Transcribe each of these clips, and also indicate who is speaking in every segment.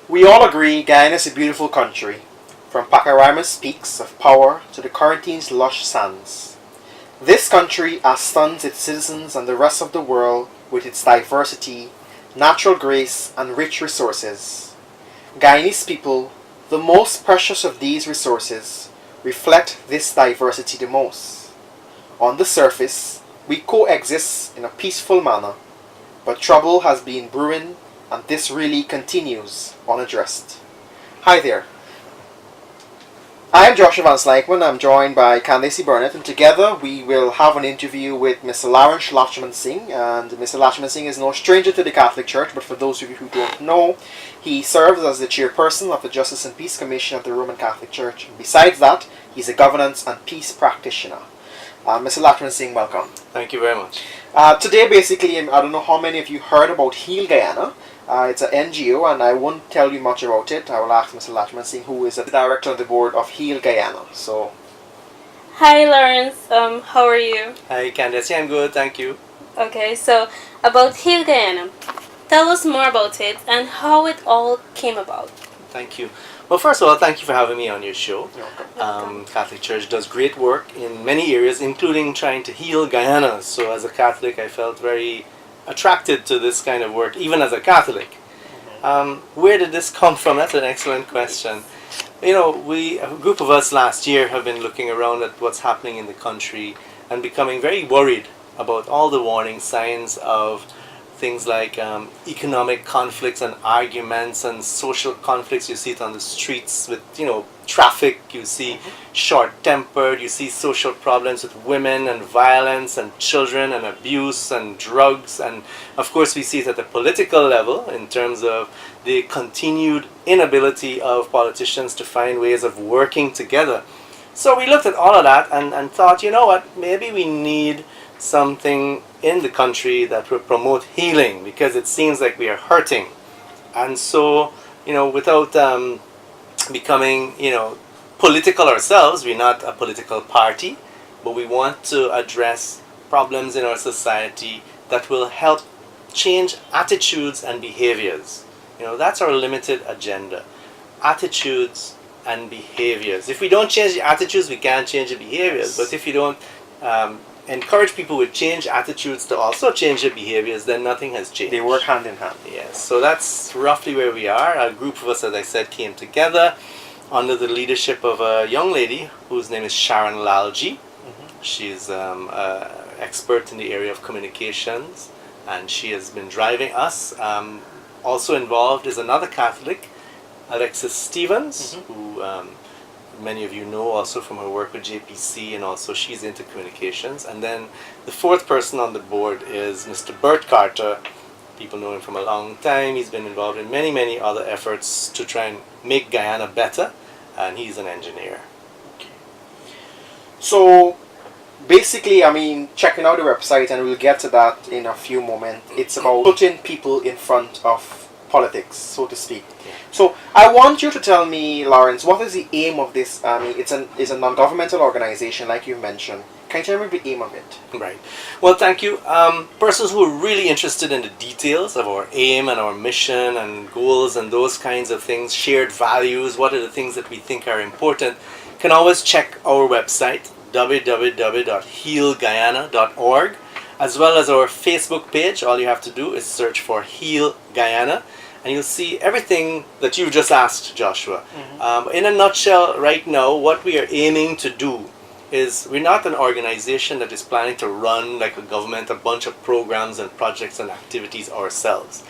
Speaker 1: We all agree Guyana is a beautiful country, from Pacaraima's peaks of power to the Corentyne's lush sands. This country stuns its citizens and the rest of the world with its diversity, natural grace, and rich resources. Guyanese people, the most precious of these resources, reflect this diversity the most. On the surface, we coexist in a peaceful manner, but trouble has been brewing, and this really continues unaddressed. Hi there. I am Joshua Van Sluytman. I'm joined by Candecy Burnett, and together we will have an interview with Mr. Lachmansingh. And Mr. Lachmansingh is no stranger to the Catholic Church, but for those of you who don't know, he serves as the chairperson of the Justice and Peace Commission of the Roman Catholic Church. And besides that, he's a governance and peace practitioner. Mr. Lachmansingh, welcome.
Speaker 2: Thank you very much.
Speaker 1: Today, basically, I don't know how many of you heard about Heal Guyana. It's an NGO, and I won't tell you much about it. I will ask Mr. Lachmansingh, who is the director of the board of Heal Guyana. So,
Speaker 3: hi, Lawrence. How are you?
Speaker 2: Hi, Candace. I'm good, thank you.
Speaker 3: Okay, so about Heal Guyana, tell us more about it and how it all came about.
Speaker 2: Thank you. Well, first of all, thank you for having me on your show.
Speaker 3: Welcome.
Speaker 2: Catholic Church does great work in many areas, including trying to heal Guyana. So, as a Catholic, I felt very attracted to this kind of work, even as a Catholic. Where did this come from? That's an excellent question. You know, a group of us last year have been looking around at what's happening in the country and becoming very worried about all the warning signs of things like economic conflicts and arguments and social conflicts. You see it on the streets with, traffic. You see short-tempered. You see social problems with women and violence and children and abuse and drugs. And of course we see it at the political level in terms of the continued inability of politicians to find ways of working together. So we looked at all of that and thought, you know what, maybe we need something in the country that will promote healing, because it seems like we are hurting. And so, without becoming, political ourselves, we're not a political party, but we want to address problems in our society that will help change attitudes and behaviors. That's our limited agenda. Attitudes and behaviors. If we don't change the attitudes, we can't change the behaviors. But if you don't encourage people with change attitudes to also change their behaviors, then nothing has changed.
Speaker 1: they work hand in hand.
Speaker 2: Yes, so that's roughly where we are. A group of us, as I said, came together under the leadership of a young lady whose name is Sharon Lalji. She's an expert in the area of communications, and she has been driving us. Also involved is another Catholic, Alexis Stevens, who many of you know also from her work with JPC, and also she's into communications. And then the fourth person on the board is Mr. Bert Carter. People know him from a long time. He's been involved in many, many other efforts to try and make Guyana better, and he's an engineer.
Speaker 1: So, basically, checking out the website, and we'll get to that in a few moments. It's about putting people in front of politics, so to speak. So I want you to tell me, Lawrence, what is the aim of this? It's a non-governmental organization, like you mentioned. Can you tell me the aim of it?
Speaker 2: Right. Well, thank you. Persons who are really interested in the details of our aim and our mission and goals and those kinds of things, shared values, what are the things that we think are important, can always check our website, www.healguyana.org, as well as our Facebook page. All you have to do is search for Heal Guyana, and you'll see everything that you just asked, Joshua. In a nutshell, right now, what we are aiming to do is we're not an organization that is planning to run, like a government, a bunch of programs and projects and activities ourselves.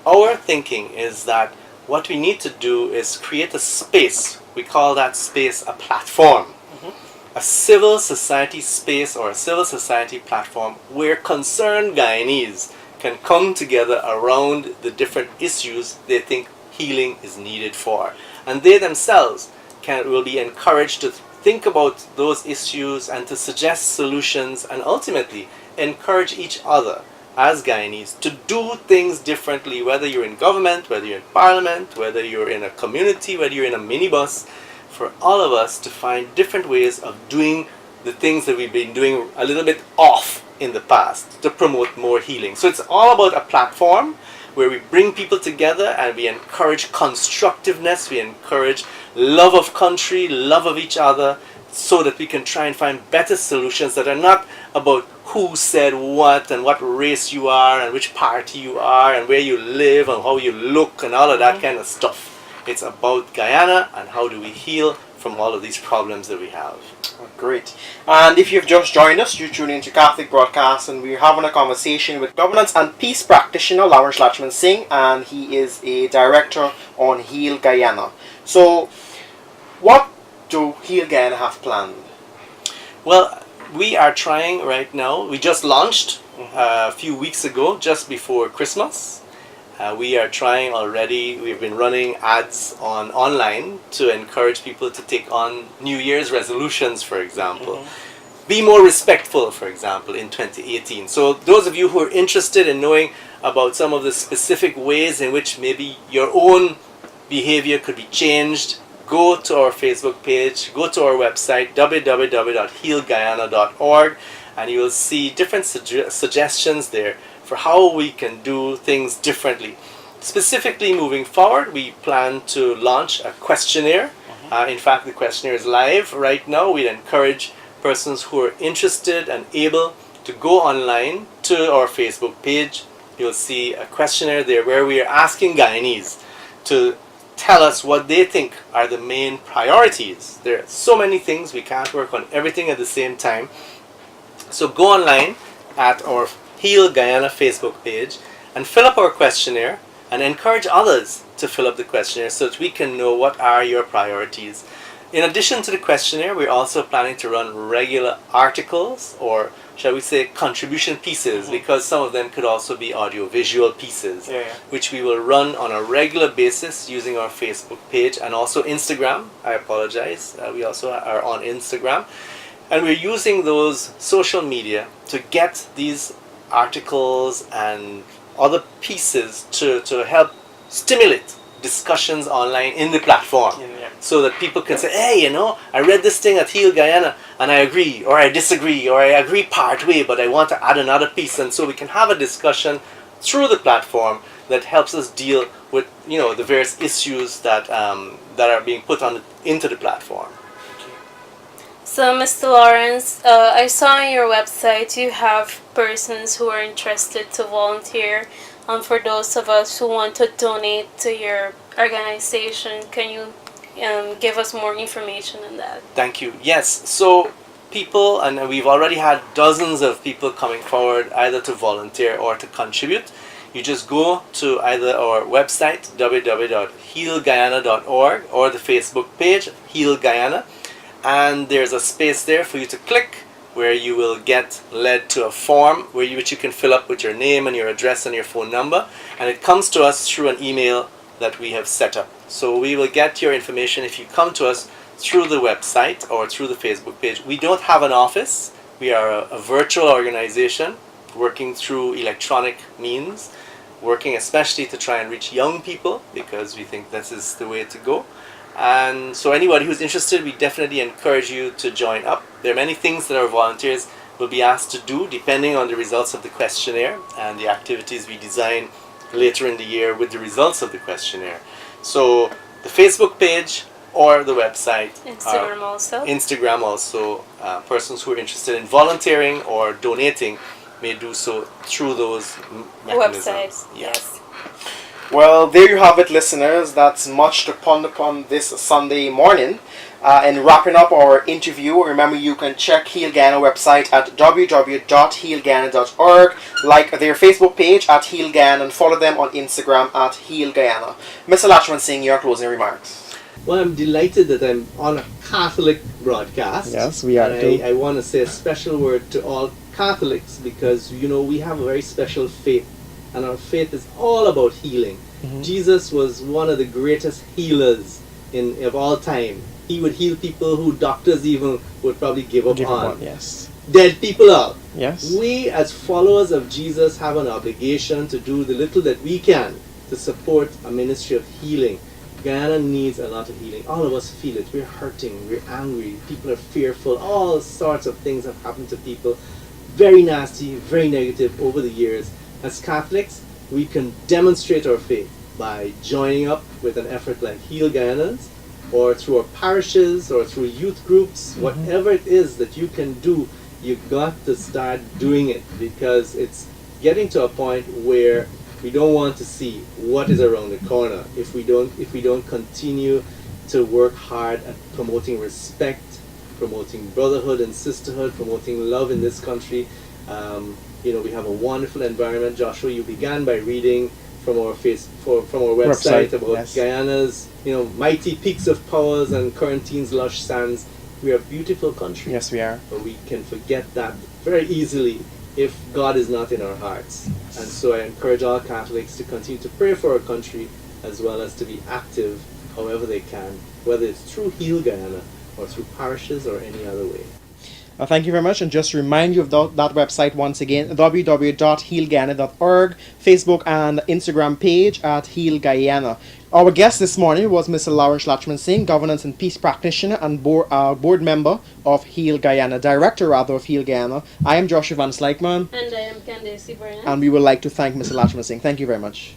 Speaker 2: Our thinking is that what we need to do is create a space. We call that space a platform. A civil society space or a civil society platform where concerned Guyanese can come together around the different issues they think healing is needed for. And they themselves will be encouraged to think about those issues and to suggest solutions, and ultimately encourage each other as Guyanese to do things differently, whether you're in government, whether you're in parliament, whether you're in a community, whether you're in a minibus, for all of us to find different ways of doing the things that we've been doing a little bit off in the past to promote more healing. So it's all about a platform where we bring people together and we encourage constructiveness, we encourage love of country, love of each other, so that we can try and find better solutions that are not about who said what and what race you are and which party you are and where you live and how you look and all of that kind of stuff. It's about Guyana and how do we heal from all of these problems that we have.
Speaker 1: Oh, great. And if you've just joined us, you tune into Catholic Broadcast, and we're having a conversation with governance and peace practitioner Lachmansingh, and he is a director on Heal Guyana. So, what do Heal Guyana have planned?
Speaker 2: Well, we are trying right now. We just launched a few weeks ago, just before Christmas. We are trying already. We've been running ads online to encourage people to take on New Year's resolutions, for example. Be more respectful, for example, in 2018. So those of you who are interested in knowing about some of the specific ways in which maybe your own behavior could be changed, go to our Facebook page, go to our website, www.healguyana.org, and you will see different suggestions there for how we can do things differently. Specifically, moving forward, we plan to launch a questionnaire. In fact, the questionnaire is live right now. We'd encourage persons who are interested and able to go online to our Facebook page. You'll see a questionnaire there where we are asking Guyanese to tell us what they think are the main priorities. There are so many things, we can't work on everything at the same time. So go online at our Heal Guyana Facebook page and fill up our questionnaire and encourage others to fill up the questionnaire so that we can know what are your priorities. In addition to the questionnaire, we're also planning to run regular articles, or shall we say contribution pieces, because some of them could also be audio-visual pieces, which we will run on a regular basis using our Facebook page and also Instagram. I apologize, we also are on Instagram. And we're using those social media to get these articles and other pieces to help stimulate discussions online in the platform, so that people can say, hey, you know, I read this thing at Heal Guyana and I agree, or I disagree, or I agree part way, but I want to add another piece. And so we can have a discussion through the platform that helps us deal with, you know, the various issues that that are being put into the platform.
Speaker 3: So, Mr. Lawrence, I saw on your website you have persons who are interested to volunteer. For those of us who want to donate to your organization, can you give us more information on that?
Speaker 2: Thank you. Yes, so people, and we've already had dozens of people coming forward either to volunteer or to contribute. You just go to either our website, www.healguyana.org, or the Facebook page, Heal Guyana, and there's a space there for you to click where you will get led to a form which you can fill up with your name and your address and your phone number, and it comes to us through an email that we have set up. So we will get your information if you come to us through the website or through the Facebook page. We don't have an office. We are a virtual organization working through electronic means, working especially to try and reach young people, because we think this is the way to go. And so anybody who's interested, we definitely encourage you to join up. There are many things that our volunteers will be asked to do depending on the results of the questionnaire and the activities we design later in the year with the results of the questionnaire. So the Facebook page or the website. Instagram also. Persons who are interested in volunteering or donating may do so through those mechanisms.
Speaker 3: Websites, yes.
Speaker 1: Well, there you have it, listeners. That's much to ponder upon this Sunday morning. And wrapping up our interview, remember you can check Heal Guyana website at www.healguyana.org, like their Facebook page at Heal Guyana, and follow them on Instagram at Heal Guyana. Mr. Lachmansingh, your closing remarks.
Speaker 2: Well, I'm delighted that I'm on a Catholic broadcast.
Speaker 1: Yes, we are too.
Speaker 2: I want to say a special word to all Catholics, because, you know, we have a very special faith. And our faith is all about healing. Jesus was one of the greatest healers of all time. He would heal people who doctors even would probably give up on.
Speaker 1: Yes.
Speaker 2: Dead people out.
Speaker 1: Yes.
Speaker 2: We as followers of Jesus have an obligation to do the little that we can to support a ministry of healing. Guyana needs a lot of healing. All of us feel it. We're hurting. We're angry. People are fearful. All sorts of things have happened to people. Very nasty, very negative over the years. As Catholics, we can demonstrate our faith by joining up with an effort like Heal Guyanas, or through our parishes, or through youth groups, whatever it is that you can do, you've got to start doing it, because it's getting to a point where we don't want to see what is around the corner if we don't continue to work hard at promoting respect, promoting brotherhood and sisterhood, promoting love in this country. We have a wonderful environment. Joshua, you began by reading from our website about
Speaker 1: yes.
Speaker 2: Guyana's mighty peaks of powers and Quarantine's lush sands. We are a beautiful country.
Speaker 1: Yes, we are.
Speaker 2: But we can forget that very easily if God is not in our hearts. And so I encourage all Catholics to continue to pray for our country, as well as to be active however they can, whether it's through Heal Guyana or through parishes or any other way.
Speaker 1: Thank you very much, and just to remind you of that website once again, www.healguyana.org, Facebook and Instagram page at Heal Guyana. Our guest this morning was Mr. Lawrence Lachmansingh, Governance and Peace Practitioner and board member of Heal Guyana, Director rather of Heal Guyana. I am Joshua Van Sluytman.
Speaker 3: And I am Candecy Burnett.
Speaker 1: And we would like to thank Mr. Lachmansingh. Thank you very much.